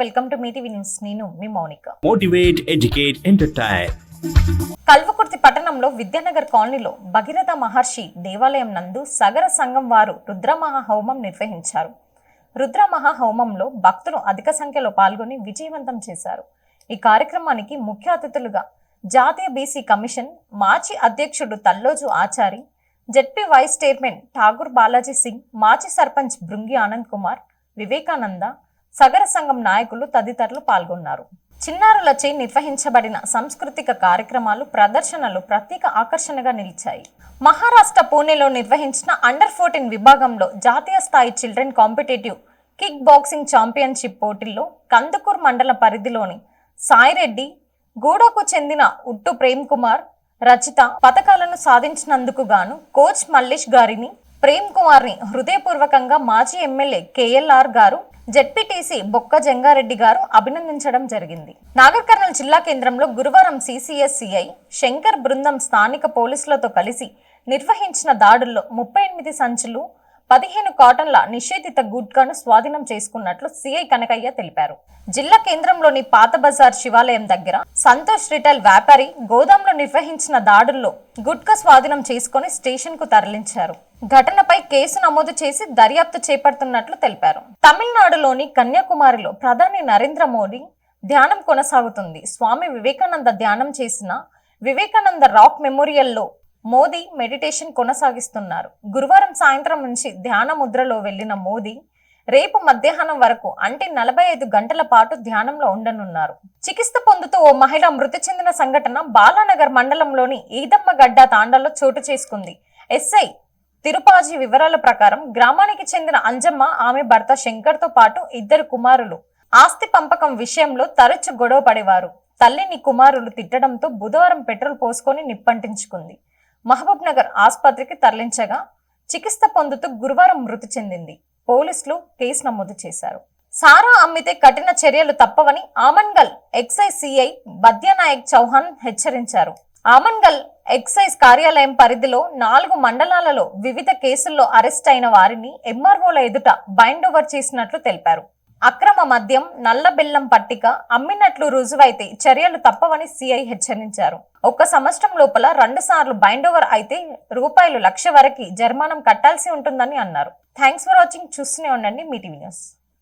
Welcome to Mee TV news. నేను మీ Mounika. Motivate, educate, entertain. Kalwakurthy పట్టణంలో విద్యానగర్ కాలనీలో భగీరథ మహర్షి దేవాలయం నందు సగర సంఘం వారు రుద్రమహా హోమం నిర్వహించారు. రుద్రమహా హోమంలో భక్తులు అధిక సంఖ్యలో పాల్గొని విజయవంతం చేశారు. ఈ కార్యక్రమానికి ముఖ్య అతిథులుగా జాతీయ బీసీ కమిషన్ మాజీ అధ్యక్షుడు Thalloju Achari, ZP vice chairman Thakur Balaji Singh, మాజీ సర్పంచ్ బృంగి ఆనంద్ కుమార్, వివేకానంద, సగర సంఘం నాయకులు తదితరులు పాల్గొన్నారు. చిన్నారులచే నిర్వహించబడిన సాంస్కృతిక కార్యక్రమాలు, ప్రదర్శనలు ప్రత్యేక ఆకర్షణగా నిలిచాయి. మహారాష్ట్ర పూణేలో నిర్వహించిన అండర్-14 విభాగంలో జాతీయ స్థాయి children competitive kick boxing championship పోటీల్లో కందుకూర్ మండల పరిధిలోని సాయిరెడ్డి, గూడకు చెందిన ఉట్టు ప్రేమ్ కుమార్, రచిత పథకాలను సాధించినందుకు గాను కోచ్ మల్లేష్ గారిని, ప్రేమ్ కుమార్ ని హృదయపూర్వకంగా మాజీ ఎమ్మెల్యే కేఎల్ఆర్ గారు, జెడ్పీటీసీ బొక్క జంగారెడ్డి గారు అభినందించడం జరిగింది. నాగర్ కర్నూల్ జిల్లా కేంద్రంలో గురువారం సిసిఎస్ సిఐ శంకర్ బృందం స్థానిక పోలీసులతో కలిసి నిర్వహించిన దాడుల్లో 38 సంచులు, 15 కాటన్ల నిషేధిత గుట్కాను స్వాధీనం చేసుకున్నట్లు సిఐ కనకయ్య తెలిపారు. జిల్లా కేంద్రంలోని పాత బజార్ శివాలయం దగ్గర సంతోష్ రిటైల్ వ్యాపారి గోదాంలో నిర్వహించిన దాడుల్లో గుట్కా స్వాధీనం చేసుకుని స్టేషన్ కు తరలించారు. ఘటనపై కేసు నమోదు చేసి దర్యాప్తు చేపడుతున్నట్లు తెలిపారు. తమిళనాడులోని కన్యాకుమారిలో ప్రధాని నరేంద్ర మోడీ ధ్యానం కొనసాగుతుంది. స్వామి వివేకానంద ధ్యానం చేసిన వివేకానంద రాక్ మెమోరియల్లో మోదీ మెడిటేషన్ కొనసాగిస్తున్నారు. గురువారం సాయంత్రం నుంచి ధ్యాన ముద్రలో వెళ్లిన మోదీ రేపు మధ్యాహ్నం వరకు అంటే 45 గంటల పాటు ధ్యానంలో ఉండనున్నారు. చికిత్స పొందుతూ ఓ మహిళ మృతి చెందిన సంఘటన బాలానగర్ మండలంలోని ఈదమ్మగడ్డ తాండాలో చోటు చేసుకుంది. ఎస్ఐ తిరుపాజీ వివరాల ప్రకారం గ్రామానికి చెందిన అంజమ్మ, ఆమె భర్త శంకర్ తో పాటు 2 కుమారులు ఆస్తి పంపకం విషయంలో తరచు గొడవ పడేవారు. తల్లిని కుమారులు తిట్టడంతో బుధవారం పెట్రోల్ పోసుకొని నిప్పంటించుకుంది. మహబూబ్ నగర్ ఆసుపత్రికి తరలించగా చికిత్స పొందుతూ గురువారం మృతి చెందింది. పోలీసులు కేసు నమోదు చేశారు. సారా అమ్మితే కఠిన చర్యలు తప్పవని ఆమన్గల్ ఎక్సైజ్ సిఐ బద్యానాయక్ చౌహాన్ హెచ్చరించారు. ఆమన్గల్ ఎక్సైజ్ కార్యాలయం పరిధిలో 4 మండలాలలో వివిధ కేసుల్లో అరెస్ట్ అయిన వారిని ఎంఆర్ఓల ఎదుట బైండ్ ఓవర్ చేసినట్లు తెలిపారు. అక్రమ మద్యం, నల్ల బెల్లం పట్టిక అమ్మినట్లు రుజువైతే చర్యలు తప్పవని సిఐ హెచ్చరించారు. 1 సంవత్సరం లోపల 2 సార్లు బైండ్ ఓవర్ అయితే రూపాయలు 1,00,000 వరకు జరిమానం కట్టాల్సి ఉంటుందని అన్నారు. Thanks for watching. చూస్తూనే ఉండండి మీ టీవీ న్యూస్.